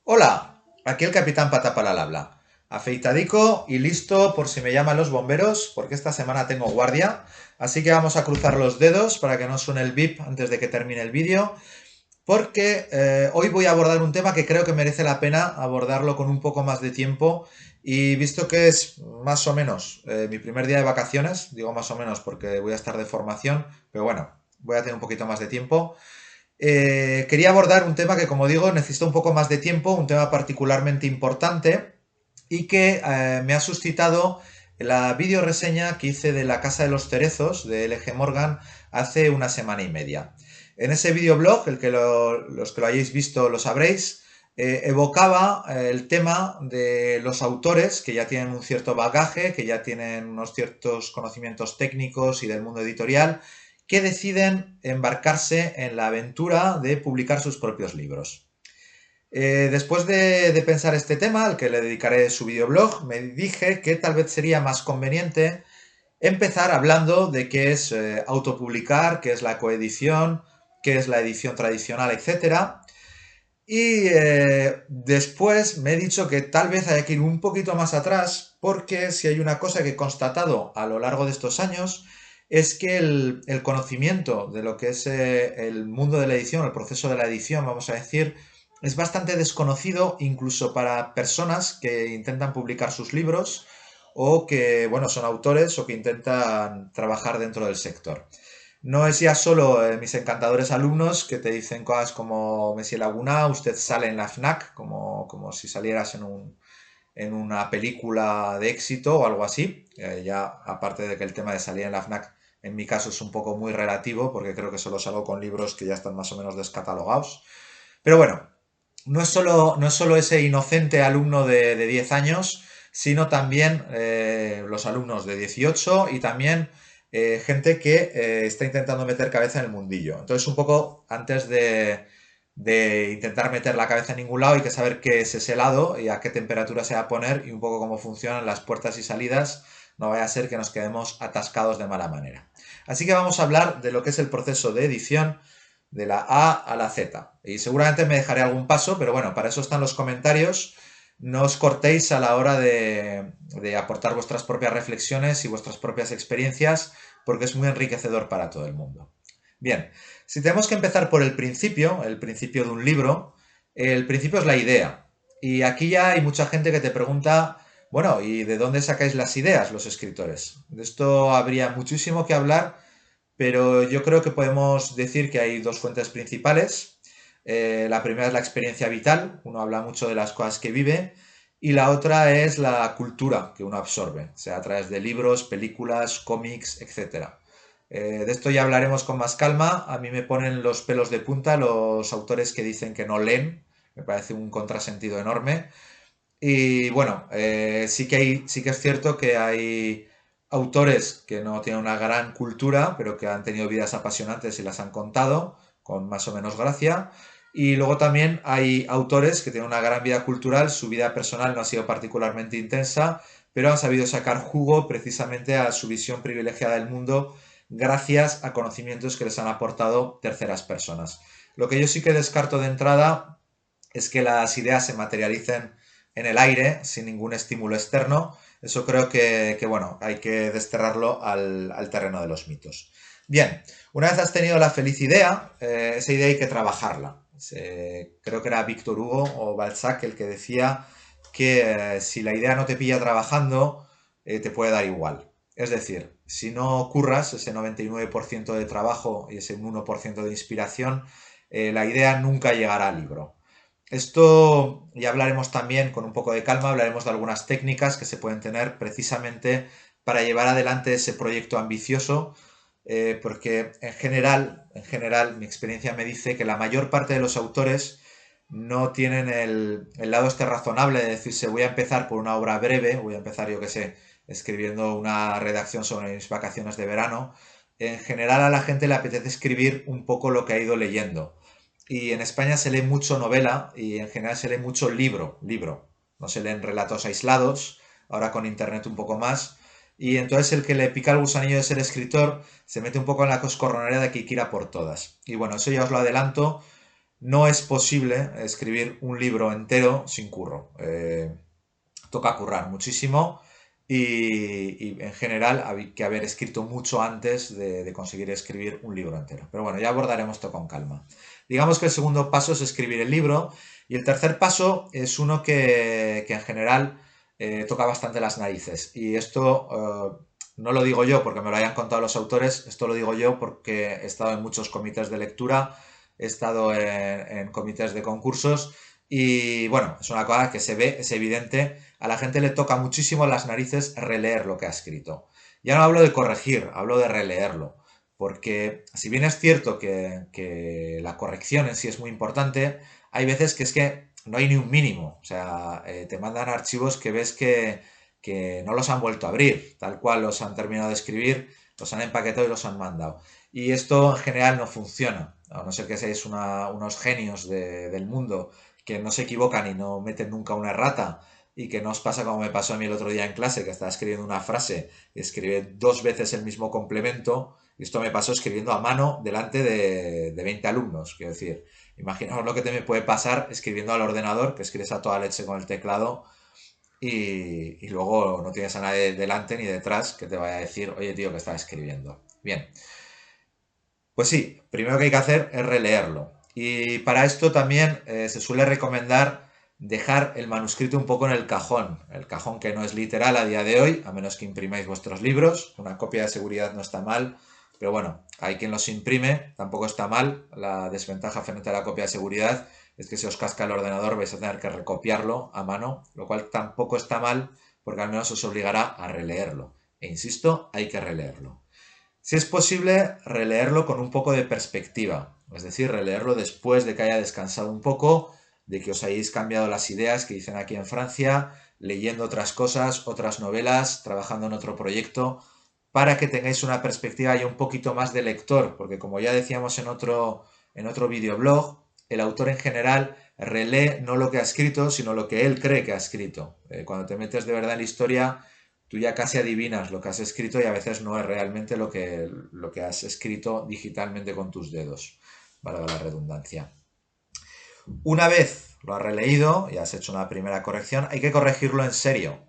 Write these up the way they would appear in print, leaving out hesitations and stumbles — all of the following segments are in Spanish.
Hola, aquí el capitán Patapal al habla. Afeitadico y listo por si me llaman los bomberos, porque esta semana tengo guardia. Así que vamos a cruzar los dedos para que no suene el bip antes de que termine el vídeo, porque hoy voy a abordar un tema que creo que merece la pena abordarlo con un poco más de tiempo. Y visto que es más o menos mi primer día de vacaciones, digo más o menos porque voy a estar de formación, pero bueno, voy a tener un poquito más de tiempo. Quería abordar un tema que, como digo, necesita un poco más de tiempo, un tema particularmente importante y que me ha suscitado la videoreseña que hice de La Casa de los Cerezos de LG Morgan hace una semana y media. En ese videoblog, los que lo hayáis visto lo sabréis, evocaba el tema de los autores que ya tienen un cierto bagaje, que ya tienen unos ciertos conocimientos técnicos y del mundo editorial, que deciden embarcarse en la aventura de publicar sus propios libros. Después de pensar este tema, al que le dedicaré su videoblog, me dije que tal vez sería más conveniente empezar hablando de qué es autopublicar, qué es la coedición, qué es la edición tradicional, etcétera. Y después me he dicho que tal vez haya que ir un poquito más atrás, porque si hay una cosa que he constatado a lo largo de estos años, es que el conocimiento de lo que es el mundo de la edición, el proceso de la edición, vamos a decir, es bastante desconocido incluso para personas que intentan publicar sus libros o que, bueno, son autores o que intentan trabajar dentro del sector. No es ya solo mis encantadores alumnos que te dicen cosas como Messi Laguna, usted sale en la FNAC, como si salieras en una película de éxito o algo así. Ya aparte de que el tema de salir en la FNAC en mi caso es un poco muy relativo, porque creo que solo salgo con libros que ya están más o menos descatalogados. Pero bueno, no es solo ese inocente alumno de 10 años, sino también los alumnos de 18 y también gente que está intentando meter cabeza en el mundillo. Entonces, un poco antes de intentar meter la cabeza en ningún lado, hay que saber qué es ese lado y a qué temperatura se va a poner y un poco cómo funcionan las puertas y salidas. No vaya a ser que nos quedemos atascados de mala manera. Así que vamos a hablar de lo que es el proceso de edición de la A a la Z. Y seguramente me dejaré algún paso, pero bueno, para eso están los comentarios. No os cortéis a la hora de aportar vuestras propias reflexiones y vuestras propias experiencias, porque es muy enriquecedor para todo el mundo. Bien, si tenemos que empezar por el principio de un libro, el principio es la idea. Y aquí ya hay mucha gente que te pregunta, bueno, ¿y de dónde sacáis las ideas los escritores? De esto habría muchísimo que hablar, pero yo creo que podemos decir que hay dos fuentes principales. La primera es la experiencia vital, uno habla mucho de las cosas que vive, y la otra es la cultura que uno absorbe, sea a través de libros, películas, cómics, etcétera. De esto ya hablaremos con más calma. A mí me ponen los pelos de punta los autores que dicen que no leen, me parece un contrasentido enorme. Y bueno, sí que es cierto que hay autores que no tienen una gran cultura, pero que han tenido vidas apasionantes y las han contado con más o menos gracia. Y luego también hay autores que tienen una gran vida cultural, su vida personal no ha sido particularmente intensa, pero han sabido sacar jugo precisamente a su visión privilegiada del mundo gracias a conocimientos que les han aportado terceras personas. Lo que yo sí que descarto de entrada es que las ideas se materialicen en el aire sin ningún estímulo externo. Eso creo que bueno, hay que desterrarlo al terreno de los mitos. Bien, una vez has tenido la feliz idea, esa idea hay que trabajarla. Creo que era Víctor Hugo o Balzac el que decía que si la idea no te pilla trabajando, te puede dar igual. Es decir, si no curras ese 99% de trabajo y ese 1% de inspiración, la idea nunca llegará al libro. Esto ya hablaremos también con un poco de calma, hablaremos de algunas técnicas que se pueden tener precisamente para llevar adelante ese proyecto ambicioso, porque en general, mi experiencia me dice que la mayor parte de los autores no tienen el lado este razonable de decirse voy a empezar por una obra breve, voy a empezar, yo que sé, escribiendo una redacción sobre mis vacaciones de verano. En general a la gente le apetece escribir un poco lo que ha ido leyendo. Y en España se lee mucho novela y en general se lee mucho libro. No se leen relatos aislados, ahora con internet un poco más. Y entonces el que le pica el gusanillo de ser escritor se mete un poco en la coscorronera de que hay que ir a por todas. Y bueno, eso ya os lo adelanto. no es posible escribir un libro entero sin curro. Toca currar muchísimo y en general hay que haber escrito mucho antes de conseguir escribir un libro entero. Pero bueno, ya abordaremos esto con calma. Digamos que el segundo paso es escribir el libro y el tercer paso es uno que en general toca bastante las narices. Y esto no lo digo yo porque me lo hayan contado los autores, esto lo digo yo porque he estado en muchos comités de lectura, he estado en comités de concursos y bueno, es una cosa que se ve, es evidente, a la gente le toca muchísimo las narices releer lo que ha escrito. Ya no hablo de corregir, hablo de releerlo. Porque si bien es cierto que la corrección en sí es muy importante, hay veces que es que no hay ni un mínimo. O sea, te mandan archivos que ves que no los han vuelto a abrir, tal cual los han terminado de escribir, los han empaquetado y los han mandado. Y esto en general no funciona, a no ser que seáis unos genios del mundo que no se equivocan y no meten nunca una errata y que no os pasa como me pasó a mí el otro día en clase, que estaba escribiendo una frase y escribí 2 veces el mismo complemento, y esto me pasó escribiendo a mano delante de 20 alumnos, quiero decir, imaginaos lo que te me puede pasar escribiendo al ordenador, que escribes a toda leche con el teclado y luego no tienes a nadie delante ni detrás que te vaya a decir, oye tío, que estás escribiendo. Bien, pues sí, primero que hay que hacer es releerlo. Y para esto también se suele recomendar dejar el manuscrito un poco en el cajón que no es literal a día de hoy, a menos que imprimáis vuestros libros. Una copia de seguridad no está mal, pero bueno, hay quien los imprime, tampoco está mal. La desventaja frente a la copia de seguridad es que si os casca el ordenador vais a tener que recopiarlo a mano, lo cual tampoco está mal porque al menos os obligará a releerlo. E insisto, hay que releerlo. Si es posible, releerlo con un poco de perspectiva, es decir, releerlo después de que haya descansado un poco, de que os hayáis cambiado las ideas que dicen aquí en Francia, leyendo otras cosas, otras novelas, trabajando en otro proyecto, para que tengáis una perspectiva y un poquito más de lector, porque como ya decíamos en otro videoblog, el autor en general relee no lo que ha escrito, sino lo que él cree que ha escrito. Cuando te metes de verdad en la historia, tú ya casi adivinas lo que has escrito y a veces no es realmente lo que has escrito digitalmente con tus dedos, valga la redundancia. Una vez lo has releído y has hecho una primera corrección, hay que corregirlo en serio.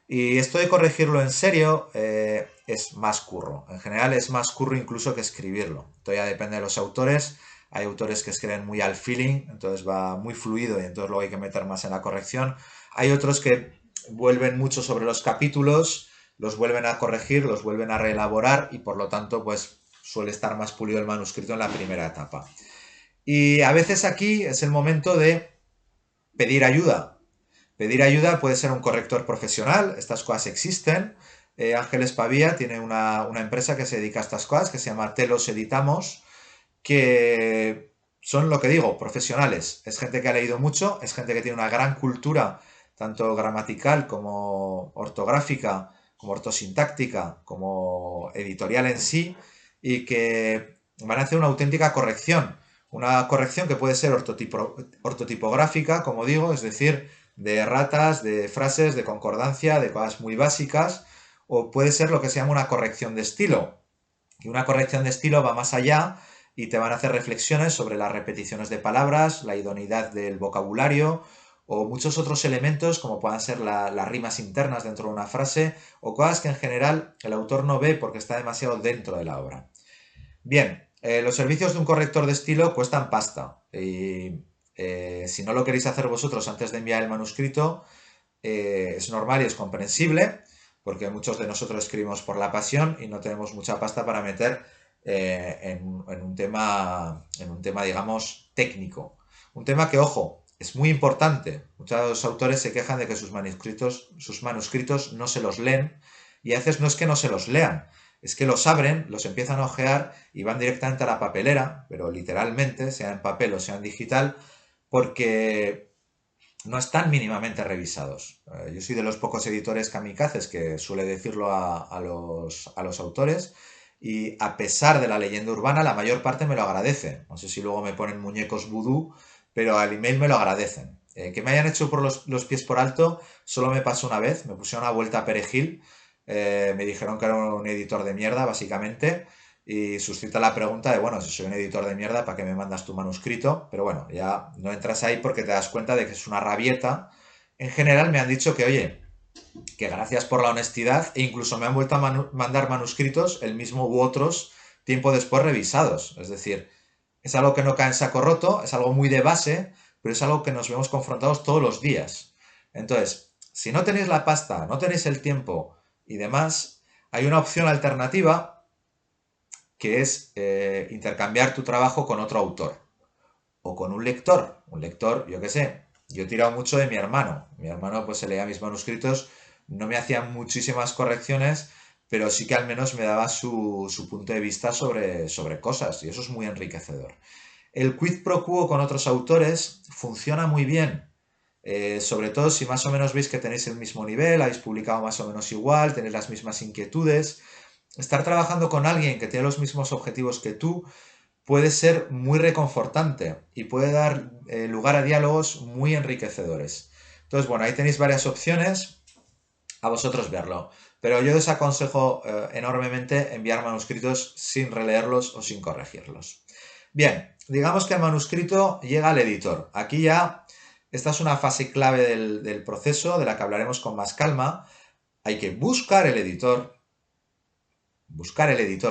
Y esto de corregirlo en serio es más curro. En general es más curro incluso que escribirlo. Esto ya depende de los autores. Hay autores que escriben muy al feeling, entonces va muy fluido y entonces luego hay que meter más en la corrección. Hay otros que vuelven mucho sobre los capítulos, los vuelven a corregir, los vuelven a reelaborar y por lo tanto pues suele estar más pulido el manuscrito en la primera etapa. Y a veces aquí es el momento de pedir ayuda. Pedir ayuda puede ser un corrector profesional, estas cosas existen. Ángeles Pavía tiene una empresa que se dedica a estas cosas, que se llama Telos Editamos, que son lo que digo, profesionales. Es gente que ha leído mucho, es gente que tiene una gran cultura, tanto gramatical como ortográfica, como ortosintáctica, como editorial en sí, y que van a hacer una auténtica corrección. Una corrección que puede ser ortotipográfica, como digo, es decir, de erratas, de frases, de concordancia, de cosas muy básicas, o puede ser lo que se llama una corrección de estilo. Y una corrección de estilo va más allá y te van a hacer reflexiones sobre las repeticiones de palabras, la idoneidad del vocabulario o muchos otros elementos como puedan ser las rimas internas dentro de una frase o cosas que en general el autor no ve porque está demasiado dentro de la obra. Bien, los servicios de un corrector de estilo cuestan pasta y si no lo queréis hacer vosotros antes de enviar el manuscrito, es normal y es comprensible, porque muchos de nosotros escribimos por la pasión y no tenemos mucha pasta para meter en un tema, digamos, técnico. Un tema que, ojo, es muy importante. Muchos autores se quejan de que sus manuscritos no se los leen y a veces no es que no se los lean, es que los abren, los empiezan a ojear y van directamente a la papelera, pero literalmente, sea en papel o sea en digital, porque no están mínimamente revisados. Yo soy de los pocos editores kamikazes que suele decirlo a los autores y a pesar de la leyenda urbana, la mayor parte me lo agradece. No sé si luego me ponen muñecos vudú, pero al email me lo agradecen. Que me hayan hecho por los pies por alto solo me pasó una vez, me pusieron una vuelta a perejil, me dijeron que era un editor de mierda, básicamente, y suscita la pregunta de, bueno, si soy un editor de mierda, ¿para qué me mandas tu manuscrito? Pero bueno, ya no entras ahí porque te das cuenta de que es una rabieta. En general me han dicho que, oye, que gracias por la honestidad e incluso me han vuelto a mandar manuscritos, el mismo u otros, tiempo después revisados. Es decir, es algo que no cae en saco roto, es algo muy de base, pero es algo que nos vemos confrontados todos los días. Entonces, si no tenéis la pasta, no tenéis el tiempo y demás, hay una opción alternativa que es intercambiar tu trabajo con otro autor o con un lector. Un lector, yo qué sé, yo he tirado mucho de mi hermano. Mi hermano pues se leía mis manuscritos, no me hacía muchísimas correcciones, pero sí que al menos me daba su punto de vista sobre cosas y eso es muy enriquecedor. El quid pro quo con otros autores funciona muy bien, sobre todo si más o menos veis que tenéis el mismo nivel, habéis publicado más o menos igual, tenéis las mismas inquietudes. Estar trabajando con alguien que tiene los mismos objetivos que tú puede ser muy reconfortante y puede dar lugar a diálogos muy enriquecedores. Entonces, bueno, ahí tenéis varias opciones, a vosotros verlo. Pero yo os aconsejo enormemente enviar manuscritos sin releerlos o sin corregirlos. Bien, digamos que el manuscrito llega al editor. Aquí ya, esta es una fase clave del proceso de la que hablaremos con más calma. Hay que buscar el editor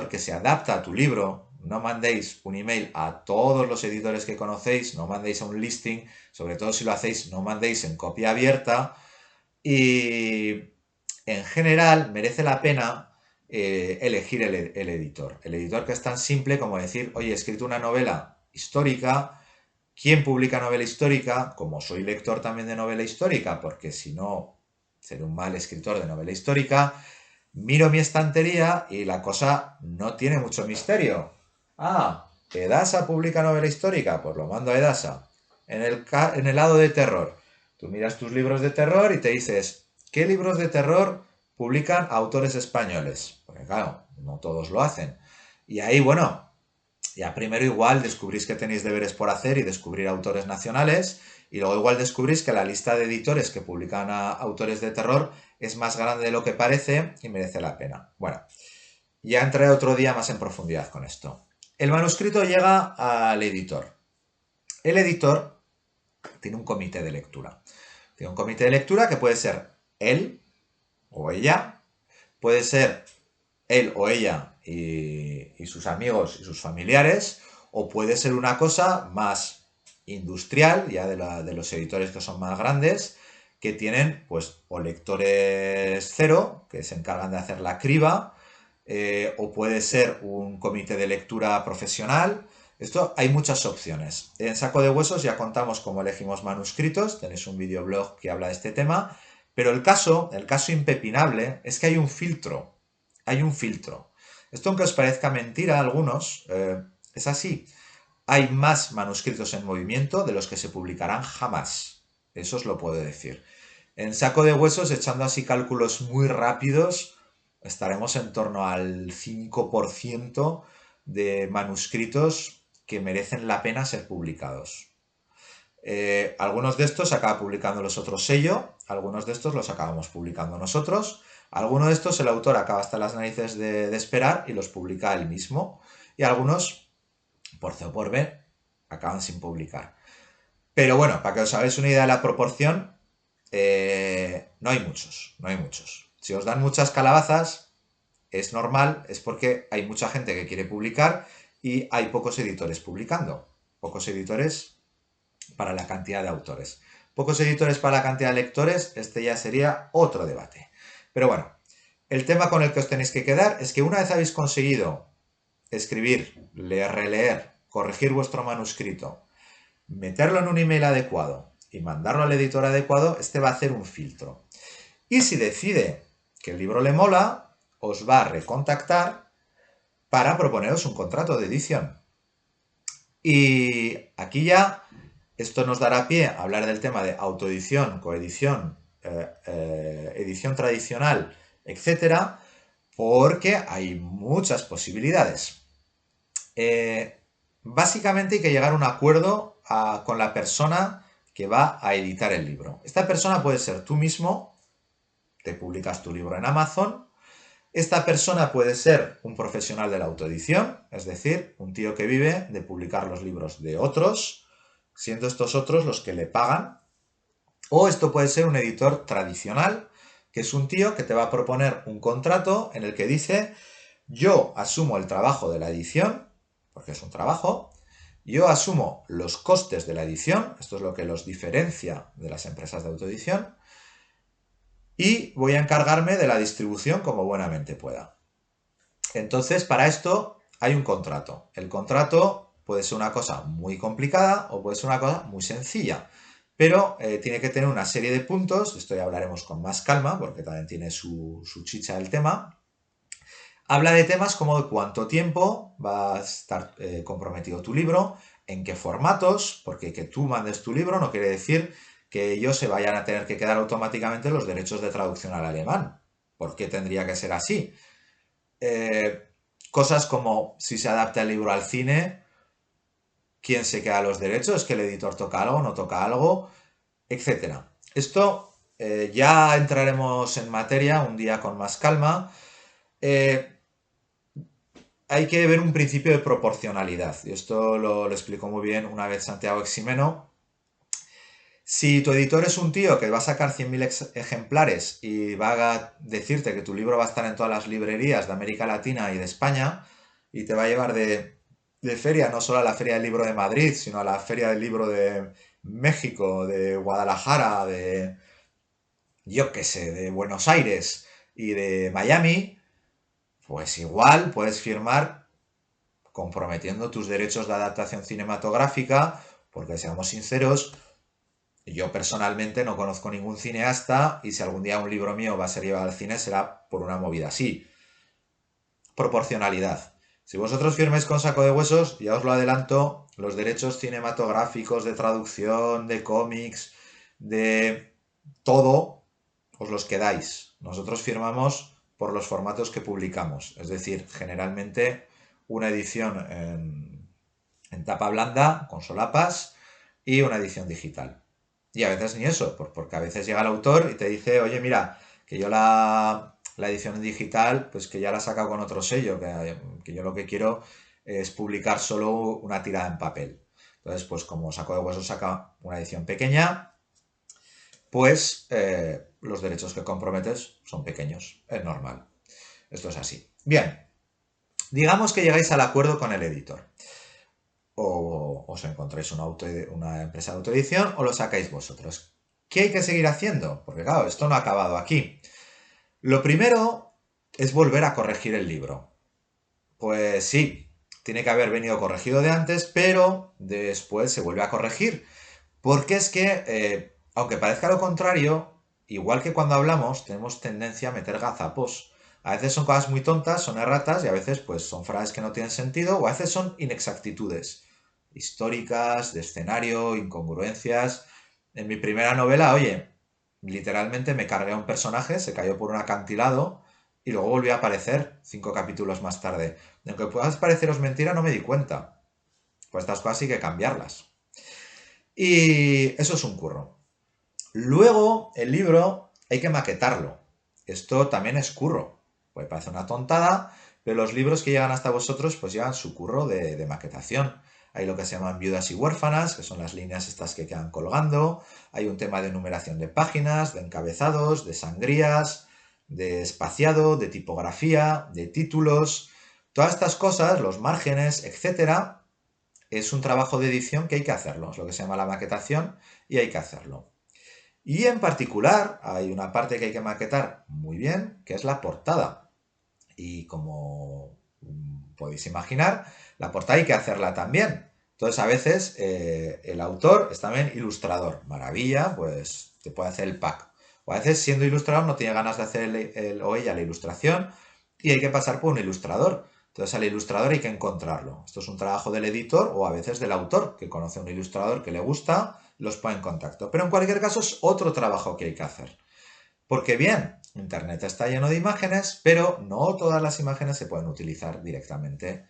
que se adapta a tu libro. No mandéis un email a todos los editores que conocéis, no mandéis a un listing, sobre todo si lo hacéis, no mandéis en copia abierta. Y en general merece la pena elegir el editor. El editor que es tan simple como decir, oye, he escrito una novela histórica. ¿Quién publica novela histórica? Como soy lector también de novela histórica, porque si no, seré un mal escritor de novela histórica. Miro mi estantería y la cosa no tiene mucho misterio. Ah, Edasa publica novela histórica, pues lo mando a Edasa. En el lado de terror, tú miras tus libros de terror y te dices, ¿qué libros de terror publican autores españoles? Porque claro, no todos lo hacen. Y ahí, bueno, ya primero igual descubrís que tenéis deberes por hacer y descubrir autores nacionales, y luego igual descubrís que la lista de editores que publican a autores de terror es más grande de lo que parece y merece la pena. Bueno, ya entraré otro día más en profundidad con esto. El manuscrito llega al editor. El editor tiene un comité de lectura. Tiene un comité de lectura que puede ser él o ella, puede ser él o ella y sus amigos y sus familiares, o puede ser una cosa más industrial, ya de los editores que son más grandes, que tienen pues o lectores cero, que se encargan de hacer la criba, o puede ser un comité de lectura profesional. Esto hay muchas opciones. En Saco de Huesos ya contamos cómo elegimos manuscritos, tenéis un videoblog que habla de este tema, pero el caso impepinable es que hay un filtro. Hay un filtro. Esto, aunque os parezca mentira a algunos, es así. Hay más manuscritos en movimiento de los que se publicarán jamás. Eso os lo puedo decir. En Saco de Huesos, echando así cálculos muy rápidos, estaremos en torno al 5% de manuscritos que merecen la pena ser publicados. Algunos de estos acaba publicando los otros sello, algunos de estos los acabamos publicando nosotros, algunos de estos el autor acaba hasta las narices de esperar y los publica él mismo, y algunos, por C o por B, acaban sin publicar. Pero bueno, para que os hagáis una idea de la proporción, no hay muchos, no hay muchos. Si os dan muchas calabazas, es normal, es porque hay mucha gente que quiere publicar y hay pocos editores publicando. Pocos editores para la cantidad de autores. Pocos editores para la cantidad de lectores, este ya sería otro debate. Pero bueno, el tema con el que os tenéis que quedar es que una vez habéis conseguido escribir, leer, releer, corregir vuestro manuscrito, meterlo en un email adecuado y mandarlo al editor adecuado, este va a hacer un filtro. Y si decide que el libro le mola, os va a recontactar para proponeros un contrato de edición. Y aquí ya esto nos dará pie a hablar del tema de autoedición, coedición, edición tradicional, etcétera, porque hay muchas posibilidades. Básicamente hay que llegar a un acuerdo con la persona que va a editar el libro. Esta persona puede ser tú mismo, te publicas tu libro en Amazon, Esta persona puede ser un profesional de la autoedición, es decir, un tío que vive de publicar los libros de otros, siendo estos otros los que le pagan. O esto puede ser un editor tradicional, que es un tío que te va a proponer un contrato en el que dice: yo asumo el trabajo de la edición, porque es un trabajo, yo asumo los costes de la edición, esto es lo que los diferencia de las empresas de autoedición, y voy a encargarme de la distribución como buenamente pueda. Entonces, para esto hay un contrato. El contrato puede ser una cosa muy complicada o puede ser una cosa muy sencilla, pero tiene que tener una serie de puntos, esto ya hablaremos con más calma, porque también tiene su chicha el tema. Habla de temas como de cuánto tiempo va a estar comprometido tu libro, en qué formatos, porque que tú mandes tu libro no quiere decir que ellos se vayan a tener que quedar automáticamente los derechos de traducción al alemán. ¿Por qué tendría que ser así? Eh, Cosas como si se adapta el libro al cine, quién se queda los derechos, que el editor toca algo, no toca algo, etcétera. Esto ya entraremos en materia un día con más calma. Eh, Hay que ver un principio de proporcionalidad, y esto lo explicó muy bien una vez Santiago Eximeno. Si tu editor es un tío que va a sacar 100.000 ejemplares y va a decirte que tu libro va a estar en todas las librerías de América Latina y de España, y te va a llevar de feria, no solo a la Feria del Libro de Madrid, sino a la Feria del Libro de México, de Guadalajara, de, yo qué sé, de Buenos Aires y de Miami, pues igual puedes firmar comprometiendo tus derechos de adaptación cinematográfica, porque seamos sinceros, yo personalmente no conozco ningún cineasta y si algún día un libro mío va a ser llevado al cine será por una movida así. Proporcionalidad. Si vosotros firméis con saco de huesos, ya os lo adelanto, los derechos cinematográficos, de traducción, de cómics, de todo, os los quedáis. Nosotros firmamos por los formatos que publicamos. Es decir, generalmente una edición en tapa blanda, con solapas, y una edición digital. Y a veces ni eso, porque a veces llega el autor y te dice: oye, mira, que yo la edición digital, pues que ya la he sacado con otro sello, que yo lo que quiero es publicar solo una tirada en papel. Entonces, pues como Saco de Huesos saca una edición pequeña, pues los derechos que comprometes son pequeños, es normal. Esto es así. Bien, digamos que llegáis al acuerdo con el editor. O os encontráis una empresa de autoedición o lo sacáis vosotros. ¿Qué hay que seguir haciendo? Porque claro, esto no ha acabado aquí. Lo primero es volver a corregir el libro. Pues sí, tiene que haber venido corregido de antes, pero después se vuelve a corregir. Porque es que, aunque parezca lo contrario, igual que cuando hablamos, tenemos tendencia a meter gazapos. A veces son cosas muy tontas, son erratas, y a veces pues son frases que no tienen sentido, o a veces son inexactitudes históricas, de escenario, incongruencias. En mi primera novela, oye, literalmente me cargué a un personaje, se cayó por un acantilado y luego volvió a aparecer 5 capítulos más tarde. Y aunque pueda pareceros mentira, no me di cuenta. Pues estas cosas hay que cambiarlas. Y eso es un curro. Luego, el libro hay que maquetarlo. Esto también es curro. Puede parecer una tontada, pero los libros que llegan hasta vosotros pues llevan su curro de maquetación. Hay lo que se llaman viudas y huérfanas, que son las líneas estas que quedan colgando. Hay un tema de numeración de páginas, de encabezados, de sangrías, de espaciado, de tipografía, de títulos. Todas estas cosas, los márgenes, etcétera, es un trabajo de edición que hay que hacerlo. Es lo que se llama la maquetación y hay que hacerlo. Y en particular hay una parte que hay que maquetar muy bien, que es la portada. Y como podéis imaginar, la portada hay que hacerla también. Entonces a veces el autor es también ilustrador. Maravilla, pues te puede hacer el pack. O a veces siendo ilustrador no tiene ganas de hacer él o ella la ilustración y hay que pasar por un ilustrador. Entonces al ilustrador hay que encontrarlo. Esto es un trabajo del editor o a veces del autor, que conoce a un ilustrador que le gusta, los pone en contacto. Pero en cualquier caso es otro trabajo que hay que hacer. Porque bien, Internet está lleno de imágenes, pero no todas las imágenes se pueden utilizar directamente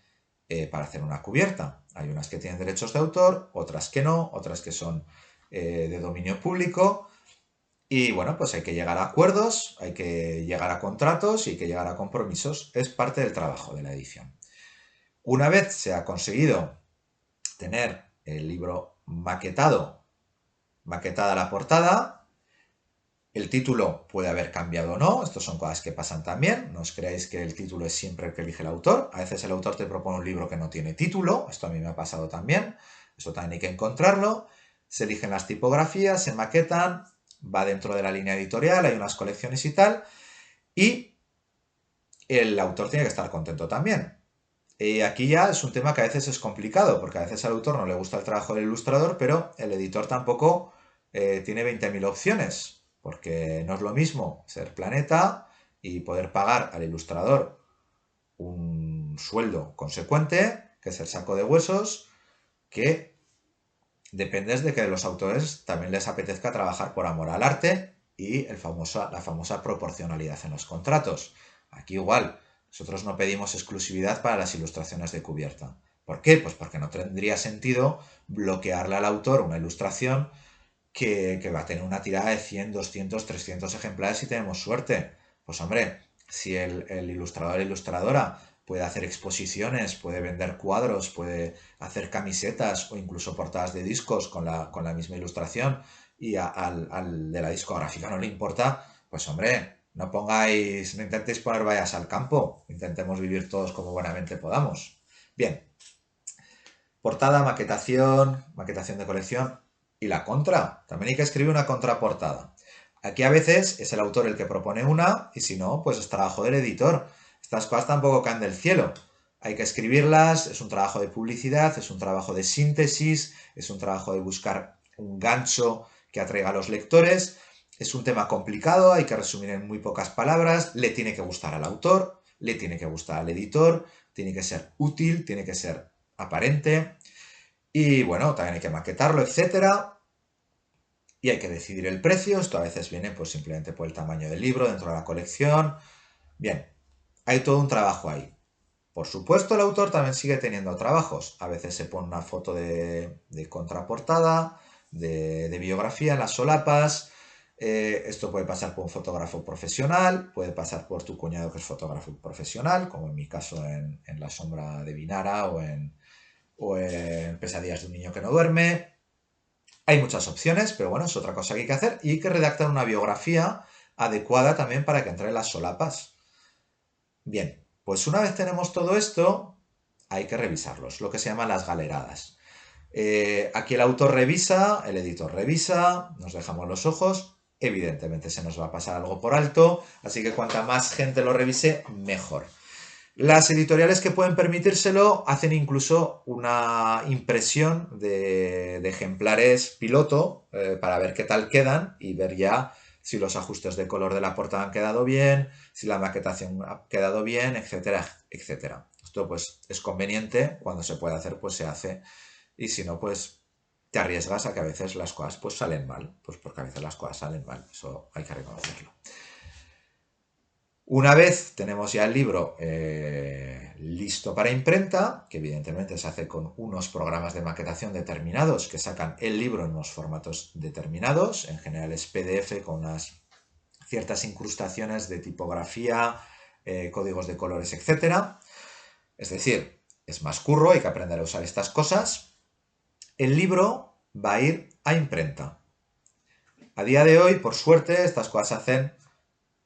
para hacer una cubierta. Hay unas que tienen derechos de autor, otras que no, otras que son de dominio público. Y bueno, pues hay que llegar a acuerdos, hay que llegar a contratos y hay que llegar a compromisos. Es parte del trabajo de la edición. Una vez se ha conseguido tener el libro maquetado, maquetada la portada, el título puede haber cambiado o no, estas son cosas que pasan también, no os creáis que el título es siempre el que elige el autor, a veces el autor te propone un libro que no tiene título, esto a mí me ha pasado también, eso también hay que encontrarlo, se eligen las tipografías, se maquetan, va dentro de la línea editorial, hay unas colecciones y tal, y el autor tiene que estar contento también. Aquí ya es un tema que a veces es complicado, porque a veces al autor no le gusta el trabajo del ilustrador, pero el editor tampoco tiene 20.000 opciones, porque no es lo mismo ser Planeta y poder pagar al ilustrador un sueldo consecuente que ser Saco de Huesos, que dependes de que los autores también les apetezca trabajar por amor al arte y la famosa proporcionalidad en los contratos. Aquí igual, nosotros no pedimos exclusividad para las ilustraciones de cubierta. ¿Por qué? Pues porque no tendría sentido bloquearle al autor una ilustración que va a tener una tirada de 100, 200, 300 ejemplares si tenemos suerte. Pues hombre, si el ilustrador o la ilustradora puede hacer exposiciones, puede vender cuadros, puede hacer camisetas o incluso portadas de discos con la misma ilustración y al de la discográfica no le importa, pues hombre, no pongáis, no intentéis poner vallas al campo, intentemos vivir todos como buenamente podamos. Bien, portada, maquetación, maquetación de colección y la contra. También hay que escribir una contraportada. Aquí a veces es el autor el que propone una y si no, pues es trabajo del editor. Estas cosas tampoco caen del cielo. Hay que escribirlas, es un trabajo de publicidad, es un trabajo de síntesis, es un trabajo de buscar un gancho que atraiga a los lectores. Es un tema complicado, hay que resumir en muy pocas palabras, le tiene que gustar al autor, le tiene que gustar al editor, tiene que ser útil, tiene que ser aparente. Y bueno, también hay que maquetarlo, etcétera. Y hay que decidir el precio. Esto a veces viene pues simplemente por el tamaño del libro dentro de la colección. Bien, hay todo un trabajo ahí. Por supuesto, el autor también sigue teniendo trabajos. A veces se pone una foto de contraportada, de biografía en las solapas. Esto puede pasar por un fotógrafo profesional, puede pasar por tu cuñado que es fotógrafo profesional, como en mi caso en La sombra de Vinara o en Pesadillas de un niño que no duerme. Hay muchas opciones, pero bueno, es otra cosa que hay que hacer y hay que redactar una biografía adecuada también para que entre en las solapas. Bien, pues una vez tenemos todo esto, hay que revisarlos, lo que se llaman las galeradas. Aquí el autor revisa, el editor revisa, nos dejamos los ojos, evidentemente se nos va a pasar algo por alto, así que cuanta más gente lo revise, mejor. Las editoriales que pueden permitírselo hacen incluso una impresión de ejemplares piloto para ver qué tal quedan y ver ya si los ajustes de color de la portada han quedado bien, si la maquetación ha quedado bien, etcétera, etcétera. Esto pues es conveniente, cuando se puede hacer pues se hace y si no pues te arriesgas a que a veces las cosas pues salen mal, pues porque a veces las cosas salen mal, eso hay que reconocerlo. Una vez tenemos ya el libro listo para imprenta, que evidentemente se hace con unos programas de maquetación determinados que sacan el libro en unos formatos determinados, en general es PDF con unas ciertas incrustaciones de tipografía, códigos de colores, etc. Es decir, es más curro, hay que aprender a usar estas cosas. El libro va a ir a imprenta. A día de hoy, por suerte, estas cosas se hacen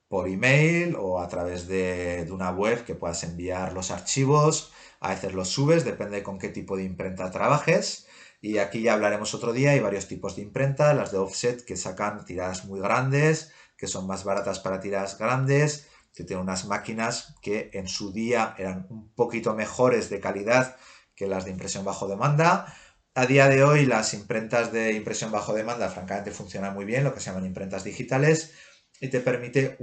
por email o a través de una web que puedas enviar los archivos. A veces los subes, depende con qué tipo de imprenta trabajes. Y aquí ya hablaremos otro día. Hay varios tipos de imprenta, las de offset que sacan tiradas muy grandes, que son más baratas para tiradas grandes, que tienen unas máquinas que en su día eran un poquito mejores de calidad que las de impresión bajo demanda. A día de hoy las imprentas de impresión bajo demanda francamente funcionan muy bien, lo que se llaman imprentas digitales, y te permite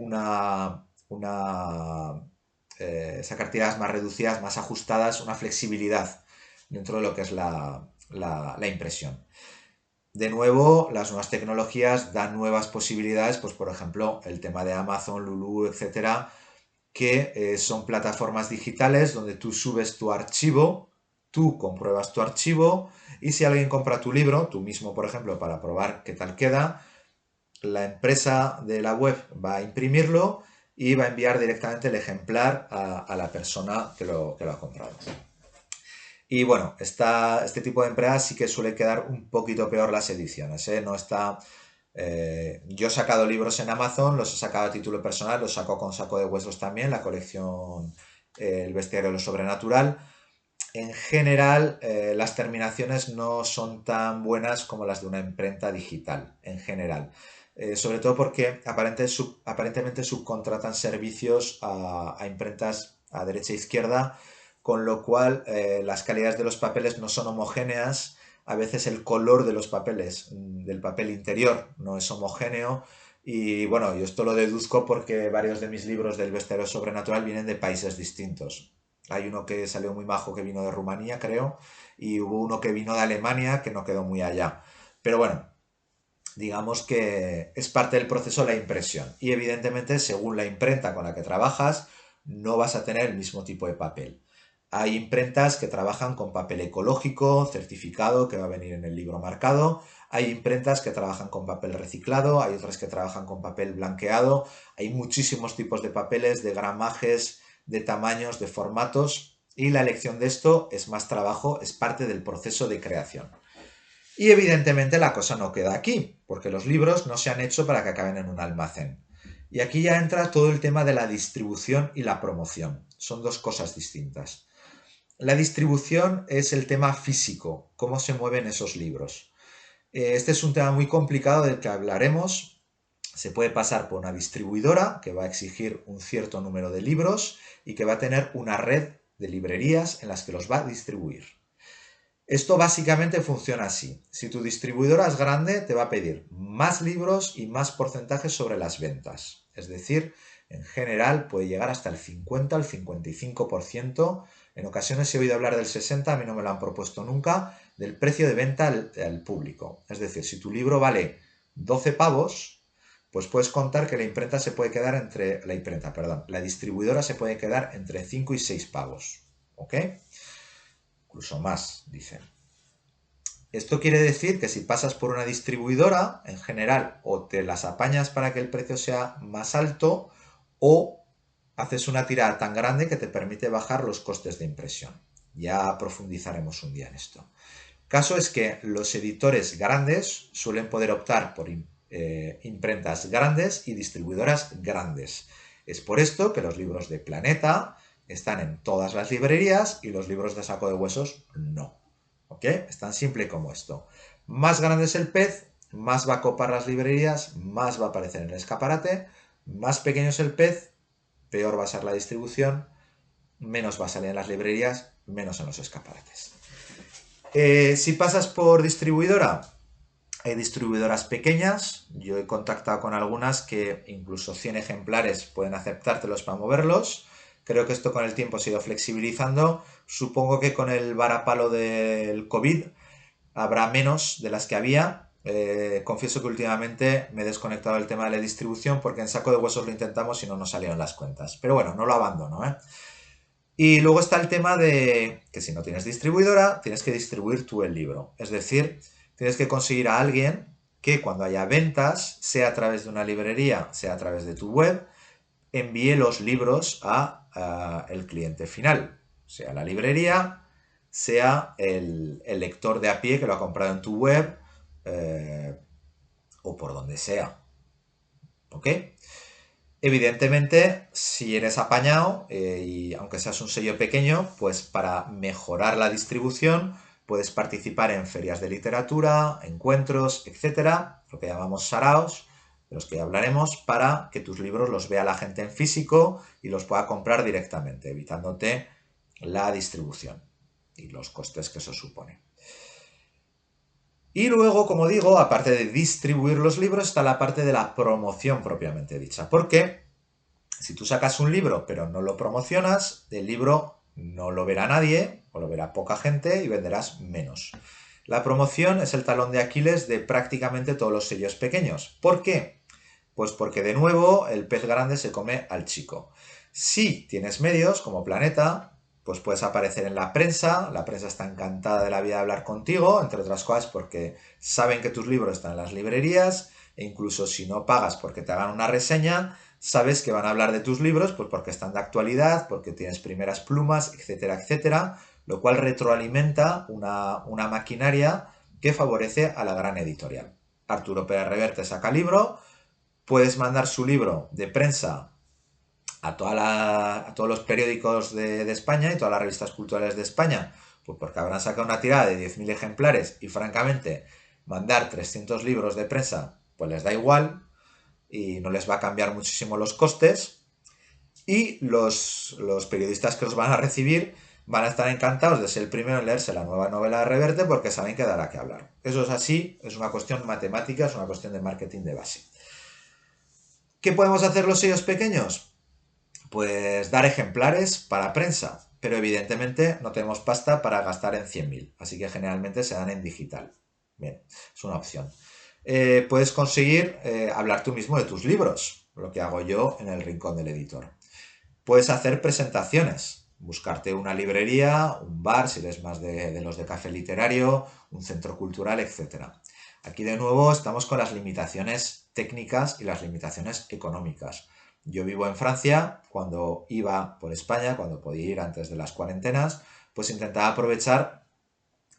sacar tiradas más reducidas, más ajustadas, una flexibilidad dentro de lo que es la impresión. De nuevo, las nuevas tecnologías dan nuevas posibilidades, pues por ejemplo, el tema de Amazon, Lulu, etcétera, que son plataformas digitales donde tú subes tu archivo, tú compruebas tu archivo y si alguien compra tu libro, tú mismo, por ejemplo, para probar qué tal queda, la empresa de la web va a imprimirlo y va a enviar directamente el ejemplar a la persona que lo ha comprado. Y bueno, este tipo de empresas sí que suele quedar un poquito peor las ediciones, ¿eh? No está... yo he sacado libros en Amazon, los he sacado a título personal, los saco con Saco de Huesos también, la colección El Bestiario de lo Sobrenatural. En general, las terminaciones no son tan buenas como las de una imprenta digital, en general. Sobre todo porque aparentemente subcontratan servicios a imprentas a derecha e izquierda, con lo cual las calidades de los papeles no son homogéneas. A veces el color de los papeles, del papel interior, no es homogéneo. Y bueno, yo esto lo deduzco porque varios de mis libros del bestiario sobrenatural vienen de países distintos. Hay uno que salió muy majo que vino de Rumanía, creo, y hubo uno que vino de Alemania que no quedó muy allá. Pero bueno, digamos que es parte del proceso la impresión. Y evidentemente, según la imprenta con la que trabajas, no vas a tener el mismo tipo de papel. Hay imprentas que trabajan con papel ecológico, certificado, que va a venir en el libro marcado. Hay imprentas que trabajan con papel reciclado, hay otras que trabajan con papel blanqueado. Hay muchísimos tipos de papeles, de gramajes, de tamaños, de formatos. Y la elección de esto es más trabajo, es parte del proceso de creación. Y evidentemente la cosa no queda aquí, porque los libros no se han hecho para que acaben en un almacén. Y aquí ya entra todo el tema de la distribución y la promoción. Son dos cosas distintas. La distribución es el tema físico, cómo se mueven esos libros. Este es un tema muy complicado del que hablaremos. Se puede pasar por una distribuidora que va a exigir un cierto número de libros y que va a tener una red de librerías en las que los va a distribuir. Esto básicamente funciona así. Si tu distribuidora es grande, te va a pedir más libros y más porcentajes sobre las ventas. Es decir, en general puede llegar hasta el 50 al 55%. En ocasiones he oído hablar del 60%, a mí no me lo han propuesto nunca, del precio de venta al público. Es decir, si tu libro vale 12 pavos, pues puedes contar que la imprenta se puede quedar entre... la distribuidora se puede quedar entre 5 y 6 pavos. ¿Ok? Incluso más, dicen. Esto quiere decir que si pasas por una distribuidora, en general, o te las apañas para que el precio sea más alto, o haces una tirada tan grande que te permite bajar los costes de impresión. Ya profundizaremos un día en esto. Caso es que los editores grandes suelen poder optar por imprentas grandes y distribuidoras grandes. Es por esto que los libros de Planeta están en todas las librerías y los libros de Saco de Huesos no. ¿Ok? Es tan simple como esto. Más grande es el pez, más va a copar las librerías, más va a aparecer en el escaparate. Más pequeño es el pez, peor va a ser la distribución, menos va a salir en las librerías, menos en los escaparates. Si pasas por distribuidora, hay distribuidoras pequeñas. Yo he contactado con algunas que incluso 100 ejemplares pueden aceptártelos para moverlos. Creo que esto con el tiempo se ha ido flexibilizando. Supongo que con el varapalo del COVID habrá menos de las que había. Confieso que últimamente me he desconectado del tema de la distribución porque en Saco de Huesos lo intentamos y no nos salieron las cuentas. Pero bueno, no lo abandono, ¿eh? Y luego está el tema de que si no tienes distribuidora, tienes que distribuir tú el libro. Es decir, tienes que conseguir a alguien que cuando haya ventas, sea a través de una librería, sea a través de tu web, envíe los libros a el cliente final. Sea la librería, sea el lector de a pie que lo ha comprado en tu web o por donde sea. ¿Ok? Evidentemente, si eres apañado, y aunque seas un sello pequeño, pues para mejorar la distribución puedes participar en ferias de literatura, encuentros, etcétera, lo que llamamos saraos, de los que ya hablaremos, para que tus libros los vea la gente en físico y los pueda comprar directamente, evitándote la distribución y los costes que eso supone. Y luego, como digo, aparte de distribuir los libros, está la parte de la promoción propiamente dicha. Porque si tú sacas un libro pero no lo promocionas, el libro no lo verá nadie o lo verá poca gente y venderás menos. La promoción es el talón de Aquiles de prácticamente todos los sellos pequeños. ¿Por qué? Pues porque de nuevo el pez grande se come al chico. Si tienes medios como Planeta, pues puedes aparecer en la prensa está encantada de la vida de hablar contigo, entre otras cosas porque saben que tus libros están en las librerías, e incluso si no pagas porque te hagan una reseña, sabes que van a hablar de tus libros, pues porque están de actualidad, porque tienes primeras plumas, etcétera, etcétera, lo cual retroalimenta una maquinaria que favorece a la gran editorial. Arturo Pérez Reverte saca libro, puedes mandar su libro de prensa a todos los periódicos de España y todas las revistas culturales de España, pues porque habrán sacado una tirada de 10.000 ejemplares y francamente mandar 300 libros de prensa pues les da igual y no les va a cambiar muchísimo los costes, y los periodistas que los van a recibir van a estar encantados de ser el primero en leerse la nueva novela de Reverte porque saben que dará que hablar. Eso es así, es una cuestión matemática, es una cuestión de marketing de base. ¿Qué podemos hacer los sellos pequeños? Pues dar ejemplares para prensa, pero evidentemente no tenemos pasta para gastar en 100.000, así que generalmente se dan en digital. Bien, es una opción. Puedes conseguir hablar tú mismo de tus libros, lo que hago yo en el rincón del editor. Puedes hacer presentaciones, buscarte una librería, un bar, si eres más de los de café literario, un centro cultural, etc. Aquí de nuevo estamos con las limitaciones técnicas y las limitaciones económicas. Yo vivo en Francia, cuando iba por España, cuando podía ir antes de las cuarentenas, pues intentaba aprovechar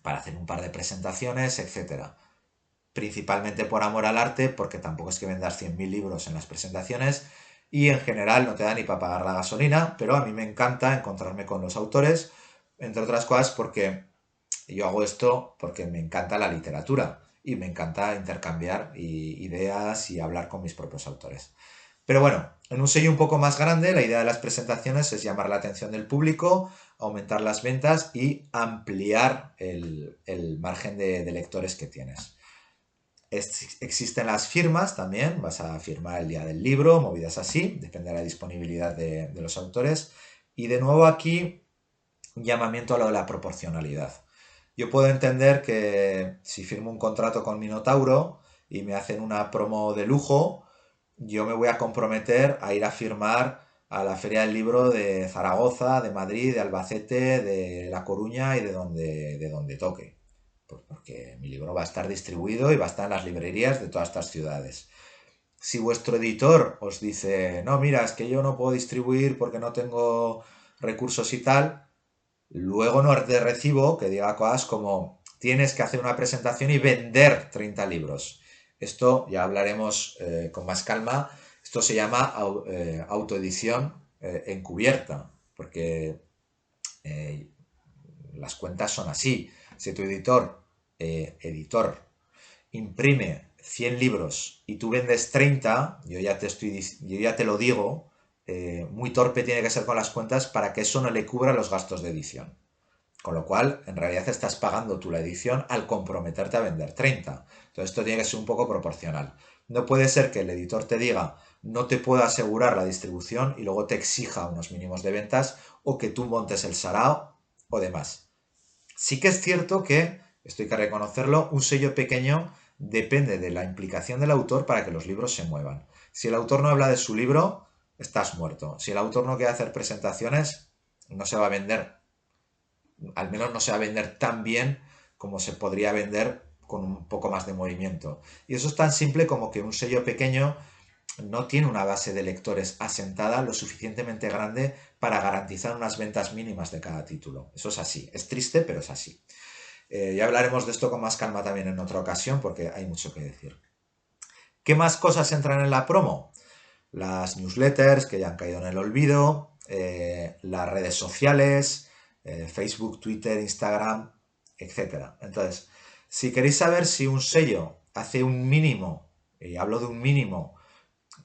para hacer un par de presentaciones, etc. Principalmente por amor al arte, porque tampoco es que vendas 100.000 libros en las presentaciones y en general no te da ni para pagar la gasolina, pero a mí me encanta encontrarme con los autores, entre otras cosas porque yo hago esto porque me encanta la literatura y me encanta intercambiar ideas y hablar con mis propios autores. Pero bueno, en un sello un poco más grande, la idea de las presentaciones es llamar la atención del público, aumentar las ventas y ampliar el margen de lectores que tienes. Existen las firmas también, vas a firmar el día del libro, movidas así, depende de la disponibilidad de los autores. Y de nuevo aquí, un llamamiento a lo de la proporcionalidad. Yo puedo entender que si firmo un contrato con Minotauro y me hacen una promo de lujo, yo me voy a comprometer a ir a firmar a la Feria del Libro de Zaragoza, de Madrid, de Albacete, de La Coruña y de donde toque. Pues porque mi libro va a estar distribuido y va a estar en las librerías de todas estas ciudades. Si vuestro editor os dice, no, mira, es que yo no puedo distribuir porque no tengo recursos y tal, luego no te recibo que diga cosas como tienes que hacer una presentación y vender 30 libros. Esto ya hablaremos con más calma. Esto se llama autoedición encubierta, porque las cuentas son así. Si tu editor imprime 100 libros y tú vendes 30, yo ya te lo digo, muy torpe tiene que ser con las cuentas para que eso no le cubra los gastos de edición. Con lo cual, en realidad estás pagando tú la edición al comprometerte a vender 30. Entonces esto tiene que ser un poco proporcional. No puede ser que el editor te diga no te puedo asegurar la distribución y luego te exija unos mínimos de ventas o que tú montes el sarao o demás. Sí que es cierto que, esto hay que reconocerlo, un sello pequeño depende de la implicación del autor para que los libros se muevan. Si el autor no habla de su libro, estás muerto. Si el autor no quiere hacer presentaciones, no se va a vender. Al menos no se va a vender tan bien como se podría vender con un poco más de movimiento. Y eso es tan simple como que un sello pequeño no tiene una base de lectores asentada lo suficientemente grande para garantizar unas ventas mínimas de cada título. Eso es así. Es triste, pero es así. Ya hablaremos de esto con más calma también en otra ocasión porque hay mucho que decir. ¿Qué más cosas entran en la promo? Las newsletters que ya han caído en el olvido, las redes sociales, Facebook, Twitter, Instagram, etc. Entonces, si queréis saber si un sello hace un mínimo, y hablo de un mínimo,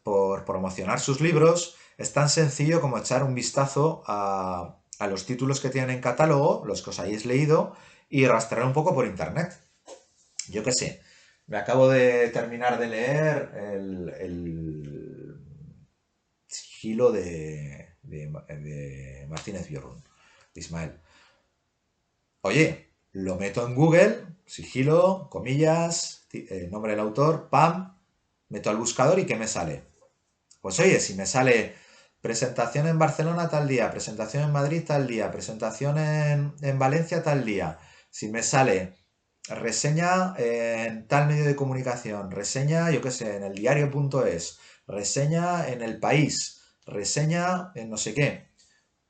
por promocionar sus libros, es tan sencillo como echar un vistazo a los títulos que tienen en catálogo, los que os hayáis leído, y rastrear un poco por internet. Yo qué sé, me acabo de terminar de leer el sigilo de Martínez Biorrun, de Ismael. Oye, lo meto en Google, sigilo, comillas, nombre del autor, pam, meto al buscador y ¿qué me sale? Pues oye, si me sale presentación en Barcelona tal día, presentación en Madrid tal día, presentación en Valencia tal día, si me sale reseña en tal medio de comunicación, reseña, yo qué sé, en el diario.es, reseña en El País, reseña en no sé qué.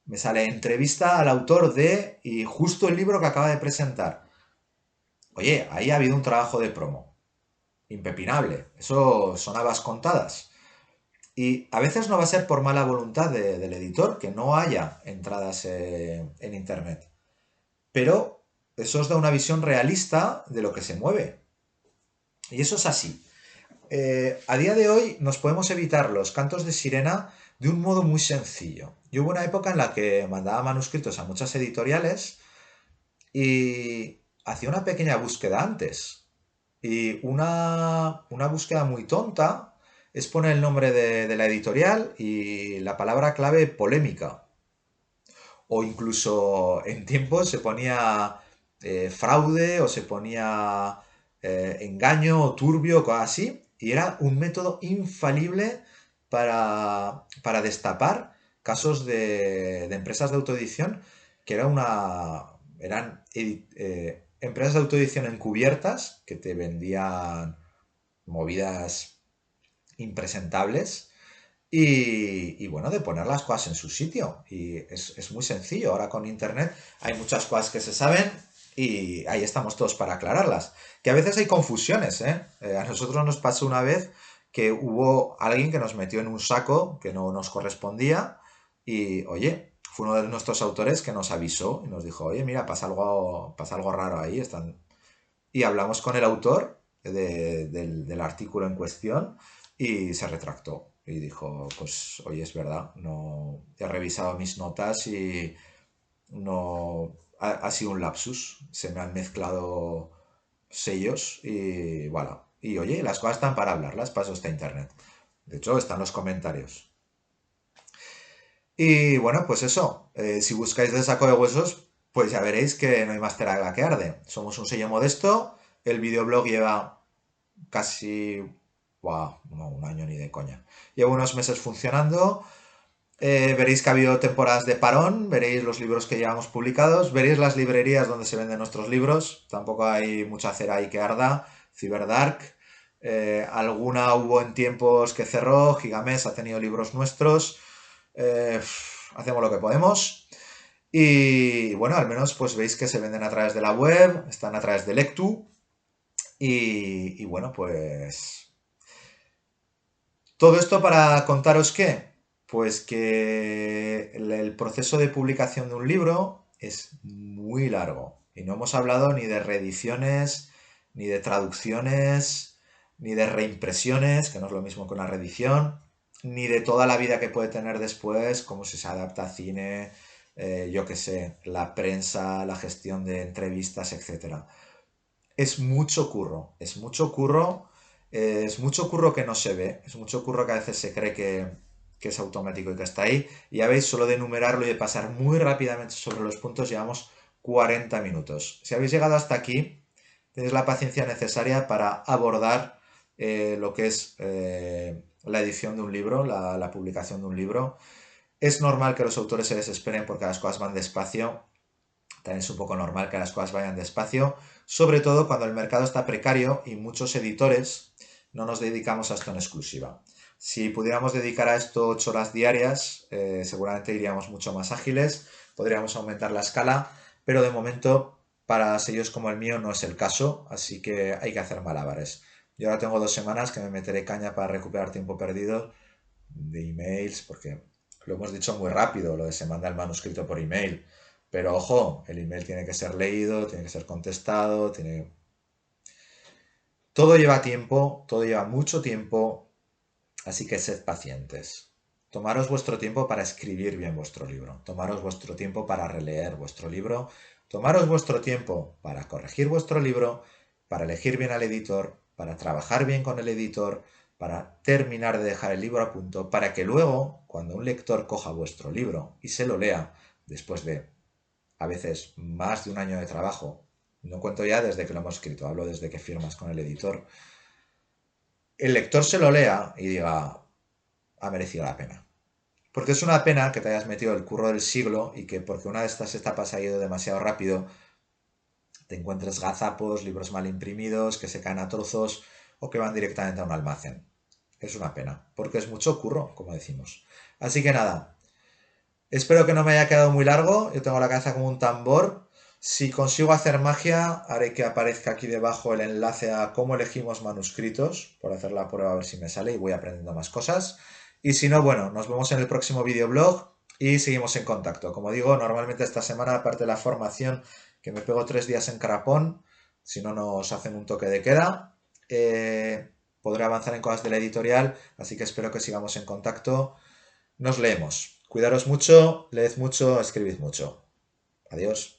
Me sale entrevista al autor de y justo el libro que acaba de presentar. Oye, ahí ha habido un trabajo de promo. Impepinable. Eso son habas contadas. Y a veces no va a ser por mala voluntad del editor que no haya entradas en Internet. Pero eso os da una visión realista de lo que se mueve. Y eso es así. A día de hoy nos podemos evitar los cantos de sirena de un modo muy sencillo. Yo hubo una época en la que mandaba manuscritos a muchas editoriales y hacía una pequeña búsqueda antes. Y una búsqueda muy tonta es poner el nombre de la editorial y la palabra clave polémica. O incluso en tiempos se ponía fraude o se ponía engaño o turbio o cosas así. Y era un método infalible para destapar casos de empresas de autoedición que eran empresas de autoedición encubiertas que te vendían movidas impresentables y bueno, de poner las cosas en su sitio. Y es muy sencillo. Ahora con Internet hay muchas cosas que se saben y ahí estamos todos para aclararlas. Que a veces hay confusiones, ¿eh? A nosotros nos pasó una vez que hubo alguien que nos metió en un saco que no nos correspondía y, oye, fue uno de nuestros autores que nos avisó y nos dijo, oye, mira, pasa algo raro ahí. Y hablamos con el autor del artículo en cuestión y se retractó. Y dijo, pues oye, es verdad, no he revisado mis notas y no ha sido un lapsus. Se me han mezclado sellos y voilà. Y oye, las cosas están para hablarlas, para eso está internet. De hecho, están los comentarios. Y bueno, pues eso, si buscáis de saco de huesos, pues ya veréis que no hay más tela que arde. Somos un sello modesto, el videoblog lleva casi, wow, no, un año ni de coña. Llevo unos meses funcionando. Veréis que ha habido temporadas de parón, veréis los libros que llevamos publicados, veréis las librerías donde se venden nuestros libros. Tampoco hay mucha cera ahí que arda. Cyberdark. Alguna hubo en tiempos que cerró. Gigamesh ha tenido libros nuestros. Eh, hacemos lo que podemos. Y bueno, al menos pues veis que se venden a través de la web, están a través de Lectu. Y bueno, pues todo esto para contaros que, pues que el proceso de publicación de un libro es muy largo. Y no hemos hablado ni de reediciones, ni de traducciones, ni de reimpresiones, que no es lo mismo que una reedición, ni de toda la vida que puede tener después, cómo se adapta a cine, yo qué sé, la prensa, la gestión de entrevistas, etcétera. Es mucho curro, es mucho curro que no se ve, es mucho curro que a veces se cree que es automático y que está ahí. Y ya veis, solo de enumerarlo y de pasar muy rápidamente sobre los puntos, llevamos 40 minutos. Si habéis llegado hasta aquí, tenéis la paciencia necesaria para abordar lo que es la edición de un libro, la publicación de un libro. Es normal que los autores se desesperen porque las cosas van despacio. También es un poco normal que las cosas vayan despacio, sobre todo cuando el mercado está precario y muchos editores no nos dedicamos a esto en exclusiva. Si pudiéramos dedicar a esto 8 horas diarias, seguramente iríamos mucho más ágiles, podríamos aumentar la escala, pero de momento para sellos como el mío no es el caso, así que hay que hacer malabares. Yo ahora tengo 2 semanas que me meteré caña para recuperar tiempo perdido de emails, porque lo hemos dicho muy rápido, lo de se manda el manuscrito por email. Pero ojo, el email tiene que ser leído, tiene que ser contestado, tiene... Todo lleva tiempo, todo lleva mucho tiempo, así que sed pacientes. Tomaros vuestro tiempo para escribir bien vuestro libro. Tomaros vuestro tiempo para releer vuestro libro. Tomaros vuestro tiempo para corregir vuestro libro, para elegir bien al editor, para trabajar bien con el editor, para terminar de dejar el libro a punto, para que luego, cuando un lector coja vuestro libro y se lo lea, después de a veces más de un año de trabajo, no cuento ya desde que lo hemos escrito, hablo desde que firmas con el editor, el lector se lo lea y diga, ha merecido la pena. Porque es una pena que te hayas metido el curro del siglo y que porque una de estas etapas ha ido demasiado rápido, te encuentres gazapos, libros mal imprimidos, que se caen a trozos o que van directamente a un almacén. Es una pena, porque es mucho curro, como decimos. Así que nada, espero que no me haya quedado muy largo, yo tengo la cabeza como un tambor. Si consigo hacer magia, haré que aparezca aquí debajo el enlace a cómo elegimos manuscritos, por hacer la prueba a ver si me sale y voy aprendiendo más cosas. Y si no, bueno, nos vemos en el próximo videoblog y seguimos en contacto. Como digo, normalmente esta semana, aparte de la formación, que me pego 3 días en Carapón, si no nos hacen un toque de queda, podré avanzar en cosas de la editorial, así que espero que sigamos en contacto. Nos leemos. Cuidaros mucho, leed mucho, escribid mucho. Adiós.